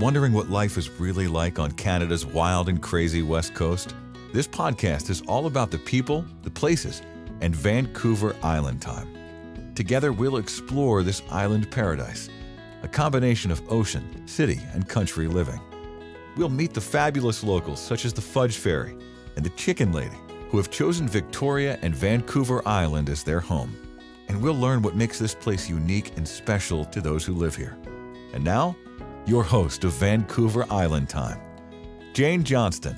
Wondering what life is really like on Canada's wild and crazy West Coast? This podcast is all about the people, the places, and Vancouver Island time. Together, we'll explore this island paradise, a combination of ocean, city, and country living. We'll meet the fabulous locals such as the Fudge Fairy and the Chicken Lady, who have chosen Victoria and Vancouver Island as their home. And we'll learn what makes this place unique and special to those who live here. And now, your host of Vancouver Island Time, Jane Johnston.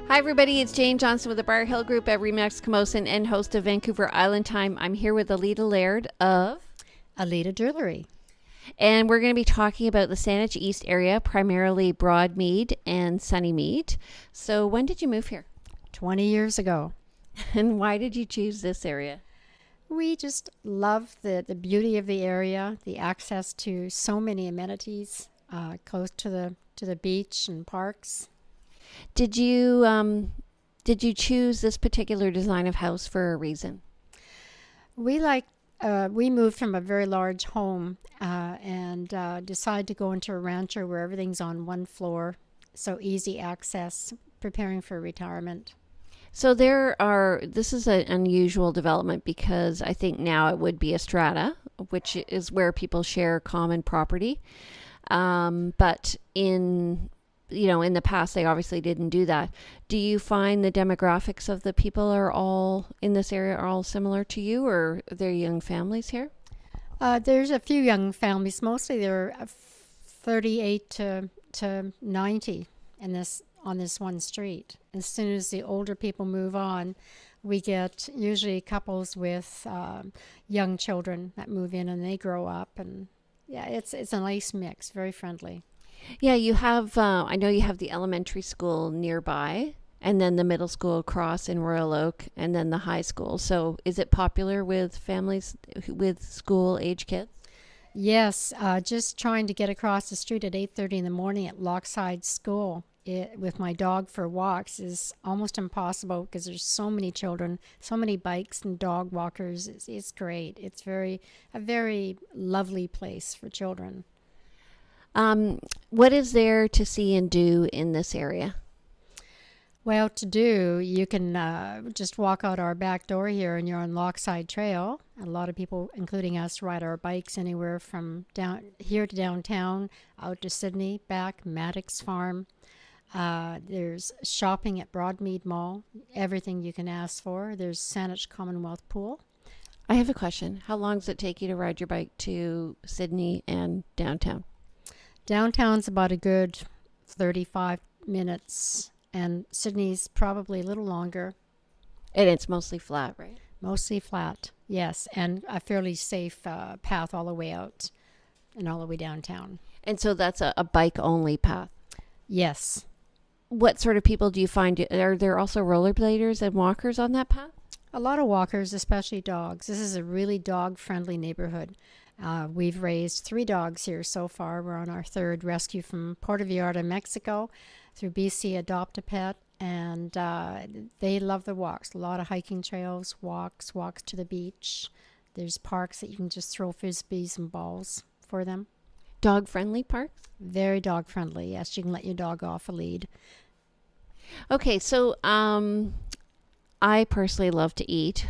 Hi everybody, it's Jane Johnston with the Briar Hill Group at Remax Camosun and host of Vancouver Island Time. I'm here with Aleita Laird of Aleita Jewelry. And we're going to be talking about the Saanich East area, primarily Broadmead and Sunnymead. So when did you move here? 20 years ago. And why did you choose this area? We just love the beauty of the area, the access to so many amenities, close to the beach and parks. Did you choose this particular design of house for a reason? We moved from a very large home and decided to go into a rancher where everything's on one floor, so easy access, preparing for retirement. So this is an unusual development because I think now it would be a strata, which is where people share common property. But in the past, they obviously didn't do that. Do you find the demographics of the people are all in this area are all similar to you, or are there young families here? There's a few young families. Mostly they're 38 to 90 on this one street. As soon as the older people move on, we get usually couples with young children that move in and they grow up, and yeah, it's a nice mix, very friendly. Yeah, you have, I know you have the elementary school nearby, and then the middle school across in Royal Oak, and then the high school. So is it popular with families with school-age kids? Yes, just trying to get across the street at 8:30 in the morning at Lochside School with my dog for walks is almost impossible because there's so many children, so many bikes and dog walkers. It's great. It's a very lovely place for children. What is there to see and do in this area? Well, to do, you can just walk out our back door here and you're on Lochside Trail. A lot of people, including us, ride our bikes anywhere from down here to downtown, out to Sydney, back, Maddox Farm. There's shopping at Broadmead Mall, everything you can ask for. There's Saanich Commonwealth Pool. I have a question. How long does it take you to ride your bike to Sydney and downtown? Downtown's about a good 35 minutes, and Sydney's probably a little longer. And it's mostly flat, right? Mostly flat, yes, and a fairly safe path all the way out and all the way downtown. And so that's a bike-only path? Yes. What sort of people do you find? Are there also rollerbladers and walkers on that path? A lot of walkers, especially dogs. This is a really dog-friendly neighborhood. We've raised 3 dogs here so far. We're on our 3rd rescue from Puerto Vallarta, Mexico, through BC Adopt a Pet, and they love the walks. A lot of hiking trails, walks to the beach. There's parks that you can just throw frisbees and balls for them. Dog-friendly parks? Very dog-friendly, yes. You can let your dog off a lead. Okay, so I personally love to eat.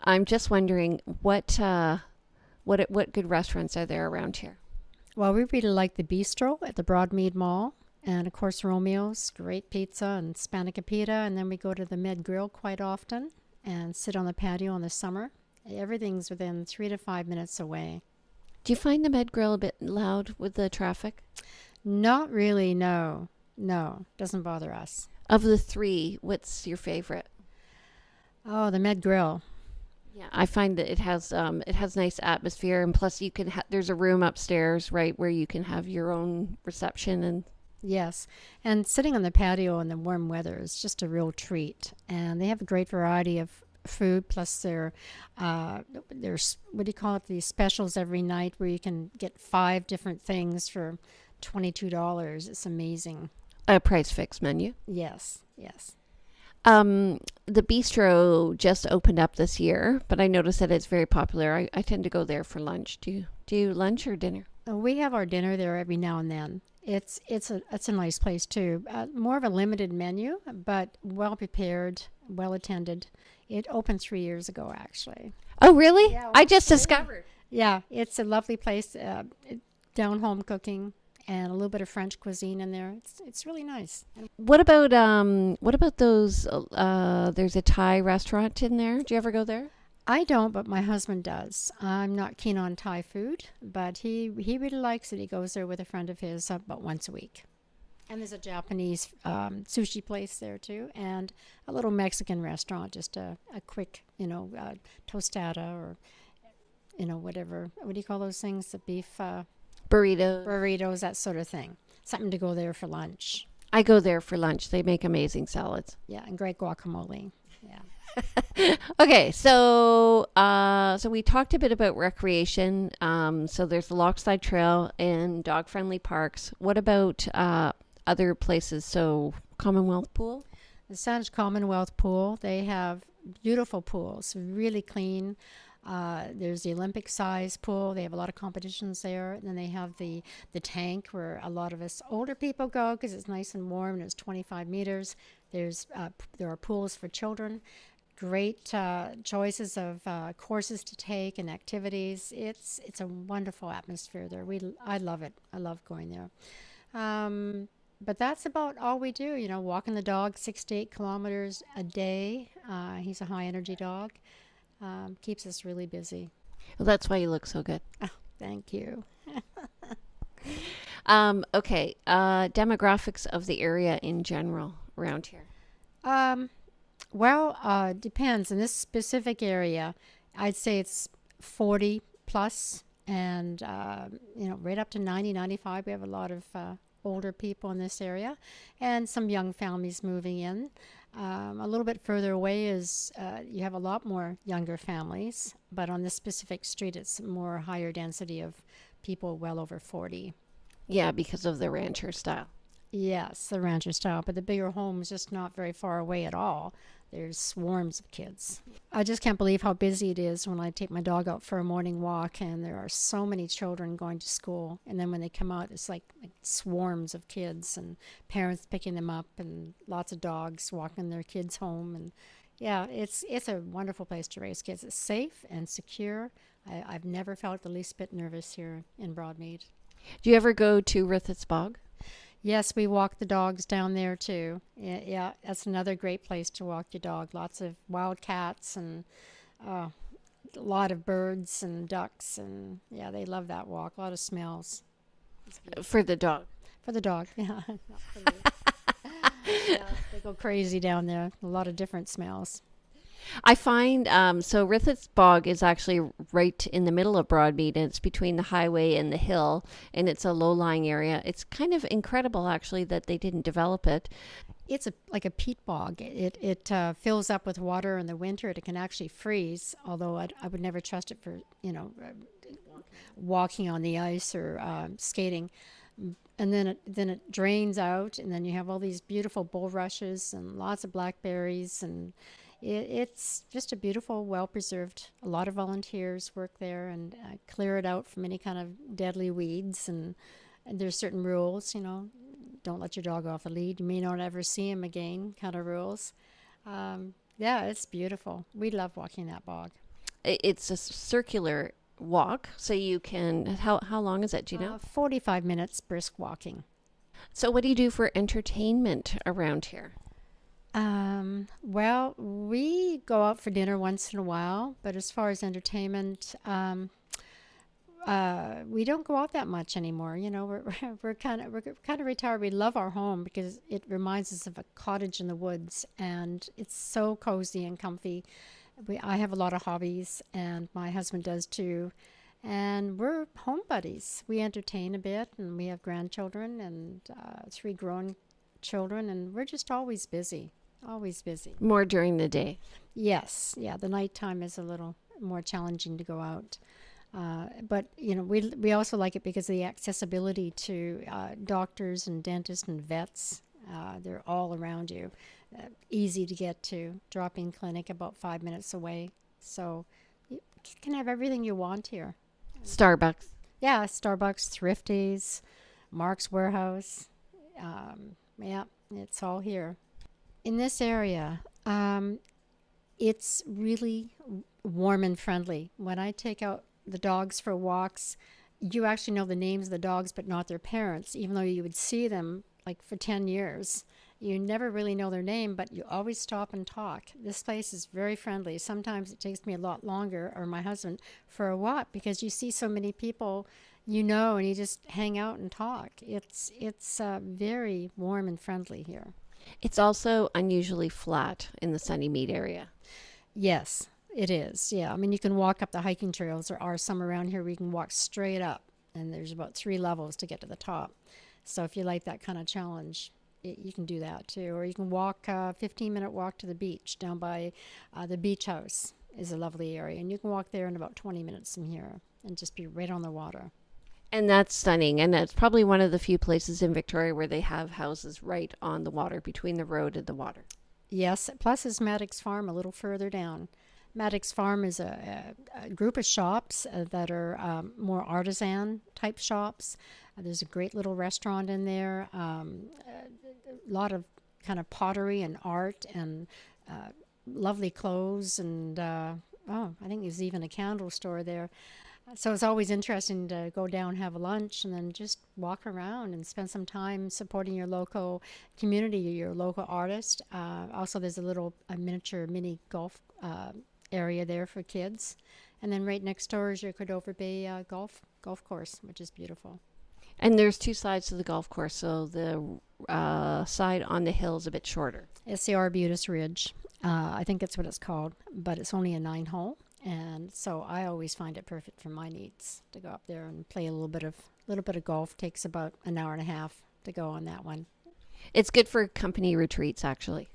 I'm just wondering what good restaurants are there around here? Well, we really like the bistro at the Broadmead Mall, and of course Romeo's, great pizza and Spanica pita, and then we go to the Med Grill quite often and sit on the patio in the summer. Everything's within 3 to 5 minutes away. Do you find the Med Grill a bit loud with the traffic? Not really, no. No, doesn't bother us. Of the 3, what's your favorite? Oh, the Med Grill. Yeah, I find that it has nice atmosphere, and plus you can there's a room upstairs, right, where you can have your own reception. And yes, and sitting on the patio in the warm weather is just a real treat. And they have a great variety of food, plus there's what do you call it, these specials every night where you can get 5 different things for $22. It's amazing. A price fixed menu? Yes. The bistro just opened up this year, but I noticed that it's very popular. I tend to go there for lunch. Do you lunch or dinner? We have our dinner there every now and then. It's a nice place too. More of a limited menu, but well prepared, well attended. It opened 3 years ago, actually. Oh, really? Yeah, I just yeah. discovered. Yeah, it's a lovely place. Down home cooking and a little bit of French cuisine in there. It's really nice. What about those? There's a Thai restaurant in there. Do you ever go there? I don't, but my husband does. I'm not keen on Thai food, but he really likes it. He goes there with a friend of his about once a week. And there's a Japanese sushi place there too, and a little Mexican restaurant, just a quick, tostada or, whatever. What do you call those things? The beef burritos, that sort of thing. Something to go there for lunch. I go there for lunch. They make amazing salads. Yeah, and great guacamole. Yeah. Okay, so we talked a bit about recreation. So there's the Lochside Trail and dog-friendly parks. What about other places? So Commonwealth Pool? The Saanich Commonwealth Pool, they have beautiful pools, really clean. There's the Olympic size pool. They have a lot of competitions there. And then they have the tank where a lot of us older people go because it's nice and warm and it's 25 meters. There are pools for children. Great choices of courses to take and activities. It's a wonderful atmosphere there. I love it. I love going there. But that's about all we do. Walking the dog 6 to 8 kilometers a day. He's a high energy dog. Keeps us really busy. Well, that's why you look so good. Oh, thank you. Okay. Demographics of the area in general around here. Well, depends. In this specific area, I'd say it's 40 plus and, right up to 90, 95. We have a lot of older people in this area and some young families moving in. A little bit further away is you have a lot more younger families, but on this specific street, it's more higher density of people well over 40. Yeah, because of the rancher style. Yes, the rancher style, but the bigger home is just not very far away at all. There's swarms of kids. I just can't believe how busy it is when I take my dog out for a morning walk and there are so many children going to school. And then when they come out, it's like swarms of kids and parents picking them up and lots of dogs walking their kids home. And yeah, it's a wonderful place to raise kids. It's safe and secure. I've never felt the least bit nervous here in Broadmead. Do you ever go to Rithit's Bog? Yes, we walk the dogs down there too. Yeah, that's another great place to walk your dog. Lots of wild cats and a lot of birds and ducks. And yeah, they love that walk. A lot of smells. For the dog? For the dog, yeah. Not for me. Yeah, they go crazy down there. A lot of different smells. I find, so Rithit's Bog is actually right in the middle of Broadmead, and it's between the highway and the hill, and it's a low-lying area. It's kind of incredible, actually, that they didn't develop it. It's like a peat bog. It fills up with water in the winter. It can actually freeze, although I would never trust it for, walking on the ice or skating. And then it drains out, and then you have all these beautiful bulrushes and lots of blackberries, and it's just a beautiful, well-preserved. A lot of volunteers work there and clear it out from any kind of deadly weeds. And there's certain rules, don't let your dog off the lead. You may not ever see him again, kind of rules. Yeah, it's beautiful. We love walking that bog. It's a circular walk, so you can, how long is it, do you know? 45 minutes brisk walking. So what do you do for entertainment around here? Well, we go out for dinner once in a while, but as far as entertainment, we don't go out that much anymore. We're kind of retired. We love our home because it reminds us of a cottage in the woods, and it's so cozy and comfy. I have a lot of hobbies, and my husband does too, and we're home buddies. We entertain a bit, and we have grandchildren and 3 grown children, and we're just always busy. Always busy. More during the day. Yes. Yeah. The nighttime is a little more challenging to go out. But, we also like it because of the accessibility to doctors and dentists and vets. They're all around you. Easy to get to. Drop-in clinic about 5 minutes away. So you can have everything you want here. Starbucks. Yeah. Starbucks, Thrifties. Mark's Warehouse. Yeah, it's all here. In this area, it's really warm and friendly. When I take out the dogs for walks, you actually know the names of the dogs, but not their parents, even though you would see them like for 10 years. You never really know their name, but you always stop and talk. This place is very friendly. Sometimes it takes me a lot longer, or my husband, for a walk, because you see so many people and you just hang out and talk. It's very warm and friendly here. It's also unusually flat in the Sunnymead area. Yes, it is. Yeah, I mean, you can walk up the hiking trails. There are some around here where you can walk straight up, and there's about 3 levels to get to the top. So if you like that kind of challenge, you can do that too. Or you can walk a 15-minute walk to the beach down by the beach house is a lovely area. And you can walk there in about 20 minutes from here and just be right on the water. And that's stunning. And that's probably one of the few places in Victoria where they have houses right on the water, between the road and the water. Yes, plus is Maddox Farm a little further down. Maddox Farm is a group of shops that are more artisan type shops. There's a great little restaurant in there, a lot of kind of pottery and art and lovely clothes. And I think there's even a candle store there. So it's always interesting to go down, have a lunch, and then just walk around and spend some time supporting your local community, your local artist. Also, there's a miniature mini golf area there for kids. And then right next door is your Cordova Bay golf course, which is beautiful. And there's 2 sides to the golf course, so the side on the hill is a bit shorter. It's the Arbutus Ridge. I think that's what it's called, but it's only a 9-hole. And so I always find it perfect for my needs to go up there and play a little bit of golf. Takes about an hour and a half to go on that one. It's good for company retreats, actually.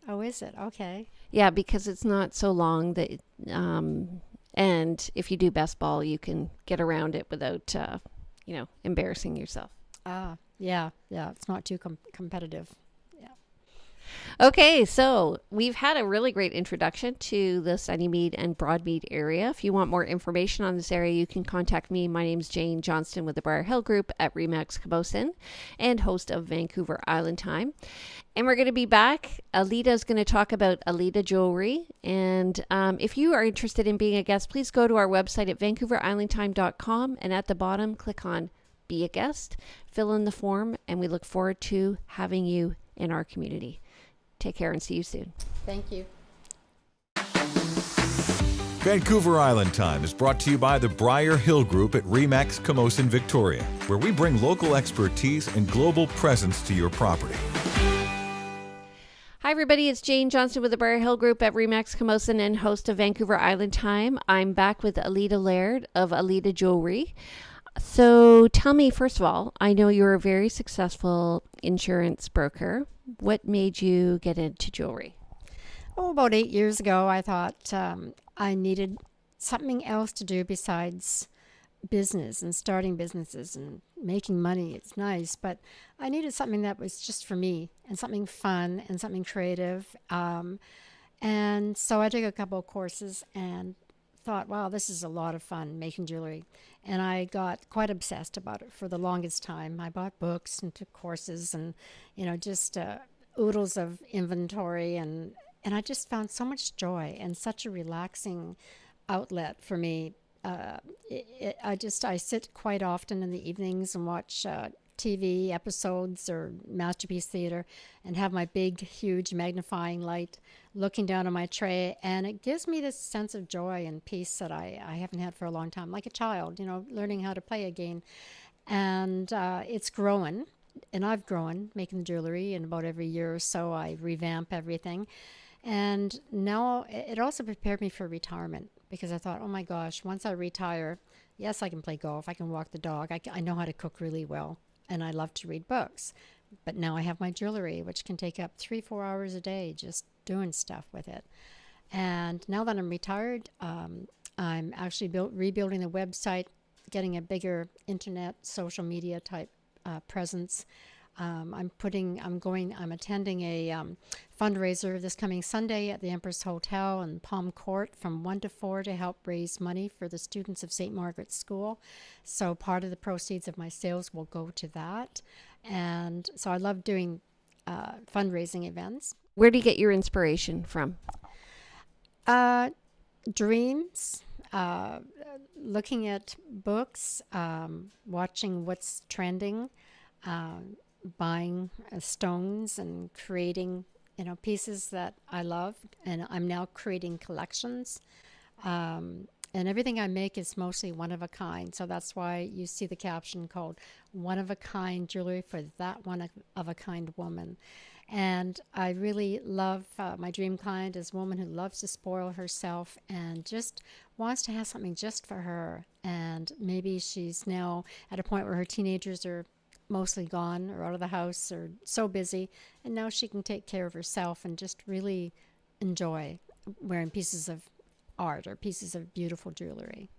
Oh, is it? Okay. Yeah, because it's not so long that, and if you do best ball, you can get around it without, embarrassing yourself. Yeah. It's not too competitive. Okay, so we've had a really great introduction to the Sunnymead and Broadmead area. If you want more information on this area, you can contact me. My name's Jane Johnston with the Briar Hill Group at Remax Camosun and host of Vancouver Island Time. And we're going to be back. Aleita's going to talk about Aleita Jewelry. And if you are interested in being a guest, please go to our website at vancouverislandtime.com, and at the bottom, click on Be a Guest, fill in the form, and we look forward to having you in our community. Take care and see you soon. Thank you. Vancouver Island Time is brought to you by the Briar Hill Group at Remax Camosun, Victoria, where we bring local expertise and global presence to your property. Hi, everybody. It's Jane Johnston with the Briar Hill Group at Remax Camosun and host of Vancouver Island Time. I'm back with Aleita Laird of Aleita Jewelry. So tell me, first of all, I know you're a very successful insurance broker. What made you get into jewelry? About 8 years ago, I thought I needed something else to do besides business and starting businesses and making money. It's nice, but I needed something that was just for me and something fun and something creative. And so I took a couple of courses and thought, wow, this is a lot of fun making jewelry. And I got quite obsessed about it for the longest time. I bought books and took courses and, just oodles of inventory. And I just found so much joy and such a relaxing outlet for me. I sit quite often in the evenings and watch TV episodes or Masterpiece Theater and have my big, huge magnifying light looking down on my tray. And it gives me this sense of joy and peace that I haven't had for a long time, like a child, learning how to play again. And it's growing. And I've grown making the jewelry, and about every year or so I revamp everything. And now it also prepared me for retirement, because I thought, oh my gosh, once I retire, yes, I can play golf, I can walk the dog, I know how to cook really well, and I love to read books. But now I have my jewelry, which can take up 3-4 hours a day just doing stuff with it. And now that I'm retired, I'm actually rebuilding the website, getting a bigger internet, social media type presence. I'm attending a fundraiser this coming Sunday at the Empress Hotel in Palm Court from 1 to 4 to help raise money for the students of St. Margaret's School. So part of the proceeds of my sales will go to that. And so I love doing fundraising events. Where do you get your inspiration from? Dreams, looking at books, watching what's trending, buying stones and creating, pieces that I love. And I'm now creating collections. And everything I make is mostly one of a kind. So that's why you see the caption called One of a Kind Jewelry for That One of a Kind Woman. And I really love my dream client is a woman who loves to spoil herself and just wants to have something just for her. And maybe she's now at a point where her teenagers are mostly gone or out of the house or so busy. And now she can take care of herself and just really enjoy wearing pieces of art or pieces of beautiful jewelry.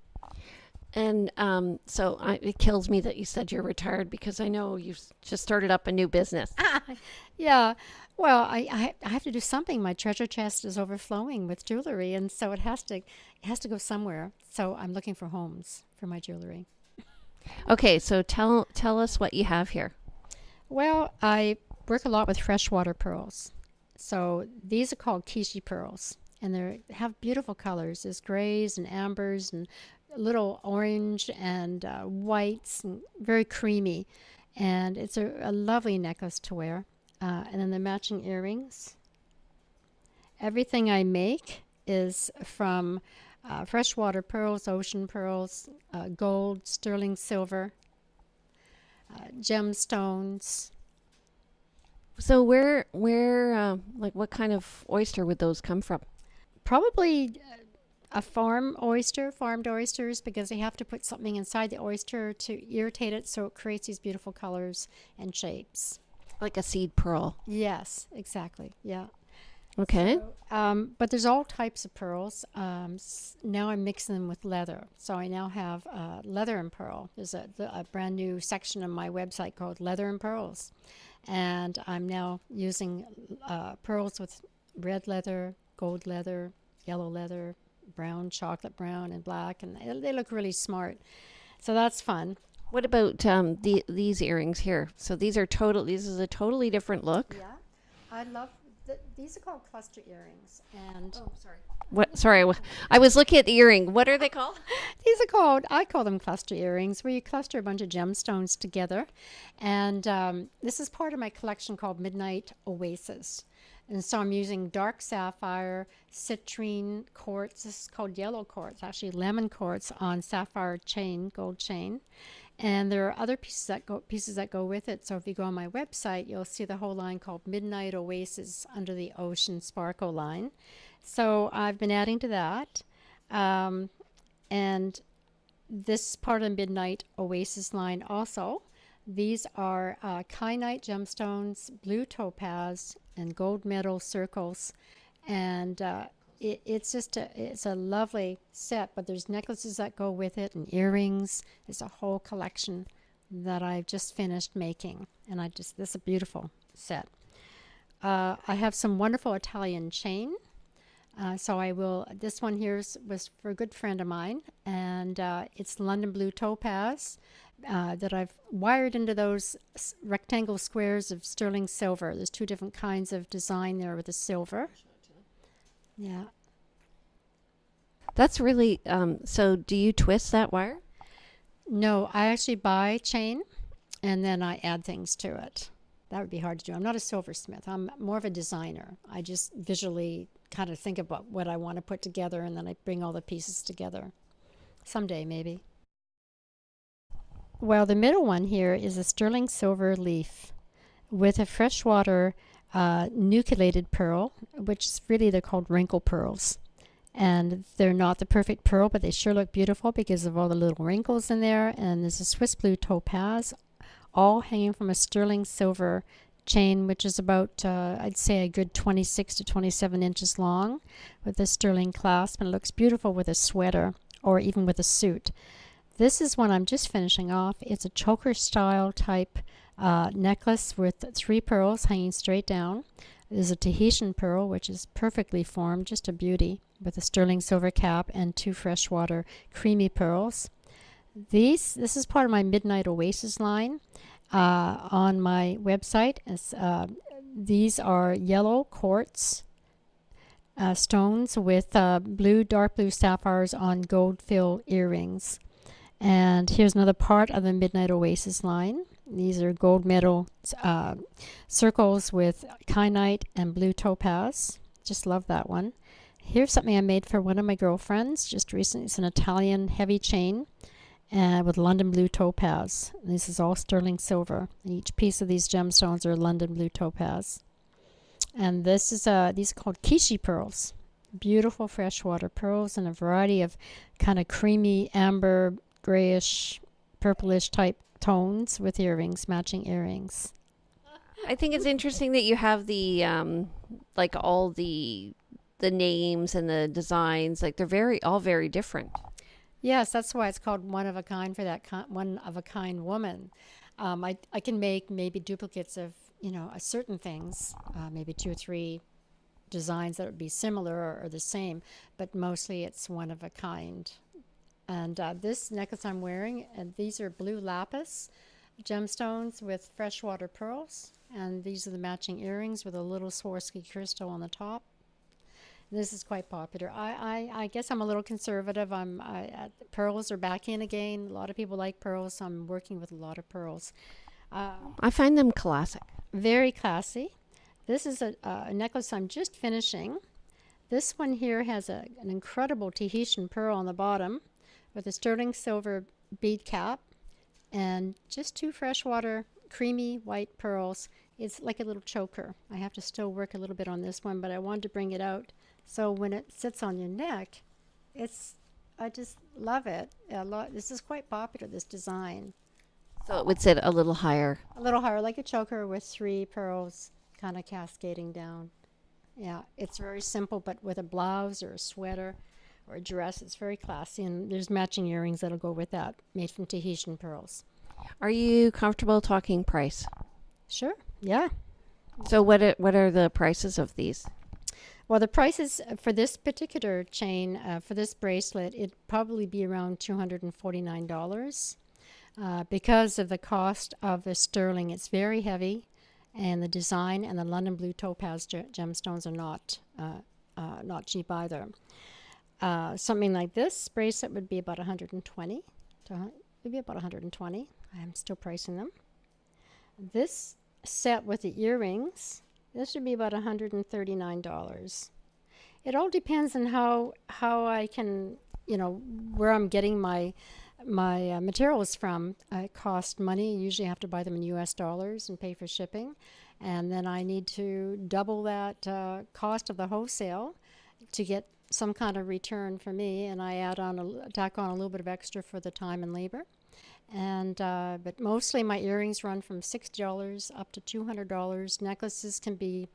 And it kills me that you said you're retired, because I know you've just started up a new business. Yeah. Well, I have to do something. My treasure chest is overflowing with jewelry, and so it has to go somewhere. So I'm looking for homes for my jewelry. Okay, so tell us what you have here. Well, I work a lot with freshwater pearls. So these are called Kishi pearls, and they have beautiful colors. There's grays and ambers and little orange and whites, and very creamy. And it's a lovely necklace to wear. And then the matching earrings. Everything I make is from freshwater pearls, ocean pearls, gold, sterling silver, gemstones. So where what kind of oyster would those come from? Probably a farmed oysters, because they have to put something inside the oyster to irritate it so it creates these beautiful colors and shapes. Like a seed pearl. Yes, exactly. Yeah. Okay. So, but there's all types of pearls. Now I'm mixing them with leather. So I now have leather and pearl. There's a brand new section on my website called Leather and Pearls. And I'm now using pearls with red leather, gold leather, yellow leather, brown, chocolate brown, and black. And they look really smart. So that's fun. What about these earrings here? So this is a totally different look. Yeah. I love these are called cluster earrings. And What? Sorry, I was looking at the earring. What are they called? I call them cluster earrings, where you cluster a bunch of gemstones together. And this is part of my collection called Midnight Oasis. And so I'm using dark sapphire, citrine quartz. This is called yellow quartz, actually lemon quartz on sapphire chain, gold chain. And there are other pieces that go with it. So if you go on my website, you'll see the whole line called Midnight Oasis under the Ocean Sparkle line. So I've been adding to that. And this part of the Midnight Oasis line also. These are kyanite gemstones, blue topaz, and gold metal circles. And it's a lovely set, but there's necklaces that go with it and earrings. It's a whole collection that I've just finished making. And this is a beautiful set. I have some wonderful Italian chain. This one here was for a good friend of mine, and it's London blue topaz that I've wired into those rectangle squares of sterling silver. There's two different kinds of design there with the silver. Yeah. That's really, so do you twist that wire? No, I actually buy chain and then I add things to it. That would be hard to do. I'm not a silversmith. I'm more of a designer. I just visually kind of think about what I want to put together, and then I bring all the pieces together. Someday, maybe. Well, the middle one here is a sterling silver leaf with a freshwater nucleated pearl, which is really, they're called wrinkle pearls. And they're not the perfect pearl, but they sure look beautiful because of all the little wrinkles in there. And there's a Swiss blue topaz, all hanging from a sterling silver chain, which is about, I'd say, a good 26 to 27 inches long, with a sterling clasp. And it looks beautiful with a sweater or even with a suit. This is one I'm just finishing off. It's a choker style type necklace with 3 pearls hanging straight down. There's a Tahitian pearl, which is perfectly formed, just a beauty, with a sterling silver cap and 2 freshwater creamy pearls. This is part of my Midnight Oasis line on my website. These are yellow quartz stones with dark blue sapphires on gold fill earrings. And here's another part of the Midnight Oasis line. These are gold metal circles with kyanite and blue topaz. Just love that one. Here's something I made for one of my girlfriends just recently. It's an Italian heavy chain with London blue topaz. This is all sterling silver. Each piece of these gemstones are London blue topaz. And this is these are called Kishi pearls. Beautiful freshwater pearls in a variety of kind of creamy, amber, grayish, purplish type tones with earrings, matching earrings. I think it's interesting that you have the like all the names and the designs, like they're all very different. Yes, that's why it's called one of a kind for that one of a kind woman. I can make maybe duplicates of certain things, maybe 2 or 3 designs that would be similar or the same, but mostly it's one of a kind. And this necklace I'm wearing, and these are blue lapis gemstones with freshwater pearls, and these are the matching earrings with a little Swarovski crystal on the top. This is quite popular. I guess I'm a little conservative. Pearls are back in again. A lot of people like pearls, so I'm working with a lot of pearls. I find them classic. Very classy. This is a necklace I'm just finishing. This one here has an incredible Tahitian pearl on the bottom with a sterling silver bead cap and just 2 freshwater creamy white pearls. It's like a little choker. I have to still work a little bit on this one, but I wanted to bring it out so when it sits on your neck, I just love it. This is quite popular, this design. So it would sit a little higher. A little higher, like a choker with 3 pearls kind of cascading down. Yeah, it's very simple, but with a blouse or a sweater or a dress, it's very classy. And there's matching earrings that'll go with that, made from Tahitian pearls. Are you comfortable talking price? Sure, yeah. So what are the prices of these? Well, the prices for this particular chain, for this bracelet, it'd probably be around $249. Because of the cost of the sterling, it's very heavy, and the design and the London blue topaz gemstones are not cheap either. Something like this bracelet would be about $120. Maybe about $120. I'm still pricing them. This set with the earrings, this would be about $139. It all depends on how I can, where I'm getting my materials from. It costs money. You usually have to buy them in US dollars and pay for shipping. And then I need to double that cost of the wholesale to get some kind of return for me. And I tack on a little bit of extra for the time and labor. And but mostly my earrings run from $60 up to $200. Necklaces can be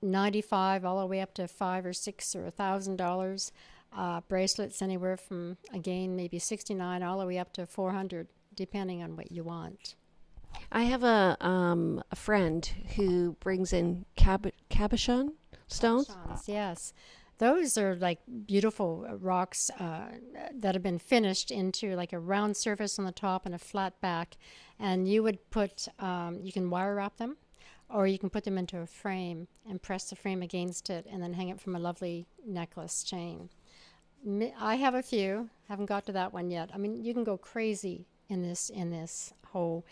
$95 all the way up to $500 or $600 or $1,000. Bracelets anywhere from, again, maybe $69 all the way up to $400, depending on what you want. I have a friend who brings in cabochon stones. Cabochons, yes. Those are like beautiful rocks that have been finished into like a round surface on the top and a flat back. And you would put, you can wire wrap them, or you can put them into a frame and press the frame against it and then hang it from a lovely necklace chain. I have a few, haven't got to that one yet. I mean, you can go crazy in this whole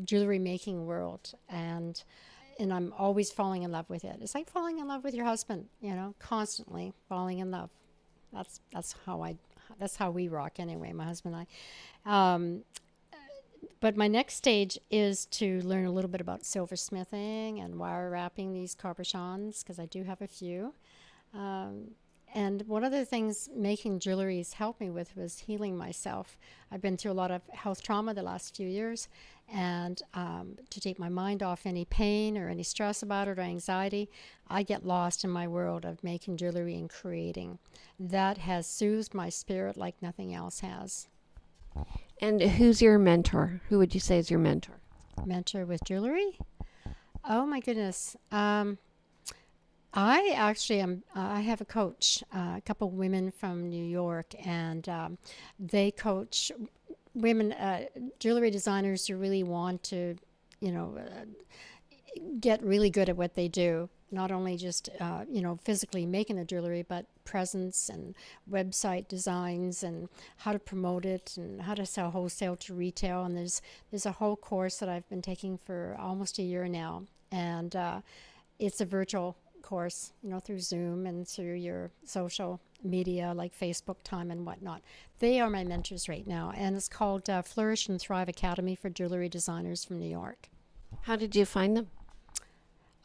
jewelry making world, and I'm always falling in love with it. It's like falling in love with your husband, constantly falling in love. That's how we rock anyway, my husband and I. But my next stage is to learn a little bit about silversmithing and wire wrapping these cabochons, because I do have a few. And one of the things making jewelry has helped me with was healing myself. I've been through a lot of health trauma the last few years, and to take my mind off any pain or any stress about it or anxiety, I get lost in my world of making jewelry and creating. That has soothed my spirit like nothing else has. And who's your mentor? Who would you say is your mentor? Mentor with jewelry? Oh my goodness. I actually am. I have a coach, a couple women from New York, and they coach women, jewelry designers who really want to, get really good at what they do. Not only just, physically making the jewelry, but presence and website designs and how to promote it and how to sell wholesale to retail. And there's a whole course that I've been taking for almost a year now. And it's a virtual course, through Zoom and through your social media like Facebook time and whatnot. They are my mentors right now. And it's called Flourish and Thrive Academy for Jewelry Designers from New York. How did you find them?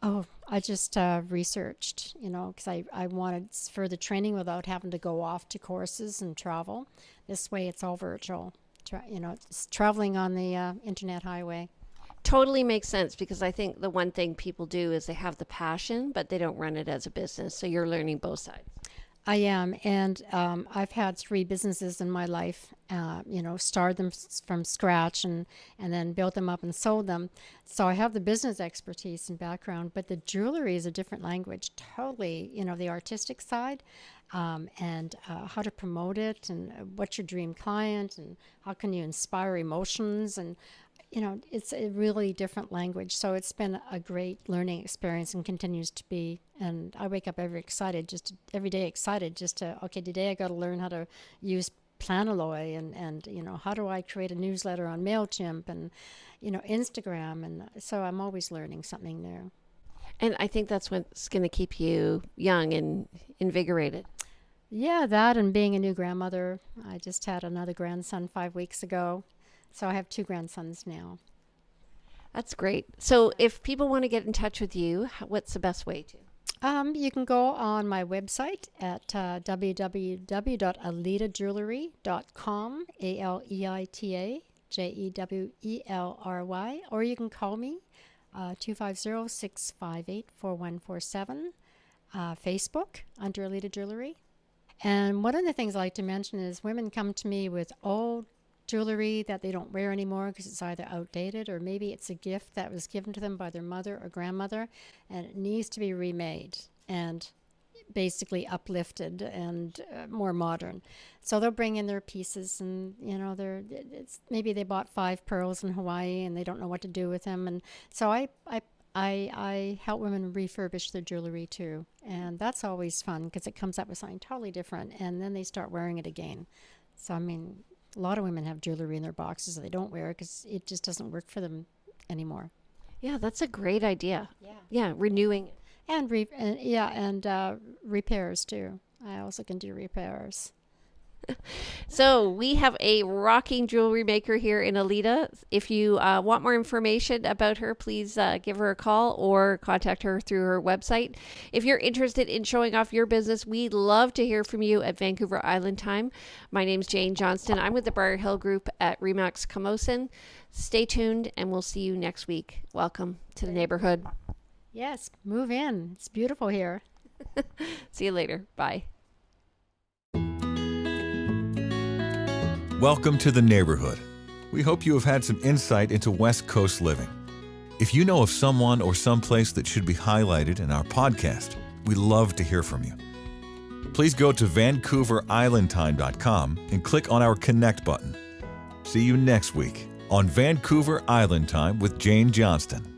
Oh, I just researched, because I wanted further training without having to go off to courses and travel. This way it's all virtual, it's traveling on the internet highway. Totally makes sense, because I think the one thing people do is they have the passion, but they don't run it as a business. So you're learning both sides. I am, and I've had 3 businesses in my life, started them from scratch and then built them up and sold them. So I have the business expertise and background, but the jewelry is a different language, totally, the artistic side, and how to promote it and what's your dream client and how can you inspire emotions and it's a really different language. So it's been a great learning experience and continues to be. And I wake up every day excited just to, okay, today I got to learn how to use Planalloy and how do I create a newsletter on MailChimp and, Instagram. And so I'm always learning something new. And I think that's what's going to keep you young and invigorated. Yeah, that and being a new grandmother. I just had another grandson 5 weeks ago. So I have 2 grandsons now. That's great. So if people want to get in touch with you, what's the best way to? You can go on my website at www.aleitajewelry.com, AleitaJewelry, or you can call me 250-658-4147, Facebook under Aleita Jewelry. And one of the things I like to mention is women come to me with old jewelry that they don't wear anymore because it's either outdated or maybe it's a gift that was given to them by their mother or grandmother and it needs to be remade and basically uplifted and more modern. So they'll bring in their pieces and maybe they bought 5 pearls in Hawaii and they don't know what to do with them, and so I help women refurbish their jewelry too, and that's always fun because it comes up with something totally different and then they start wearing it again. So a lot of women have jewelry in their boxes that they don't wear because it just doesn't work for them anymore. Yeah, that's a great idea. Yeah, renewing. And repairs too. I also can do repairs. So we have a rocking jewelry maker here in Aleita. If you want more information about her, please give her a call or contact her through her website. If you're interested in showing off your business, we'd love to hear from you at Vancouver Island Time. My name's Jane Johnston. I'm with the Briar Hill Group at Remax Camosun. Stay tuned and we'll see you next week. Welcome to the neighborhood. Yes, move in. It's beautiful here. See you later. Bye. Welcome to the neighborhood. We hope you have had some insight into West Coast living. If you know of someone or someplace that should be highlighted in our podcast, we'd love to hear from you. Please go to VancouverIslandTime.com and click on our Connect button. See you next week on Vancouver Island Time with Jane Johnston.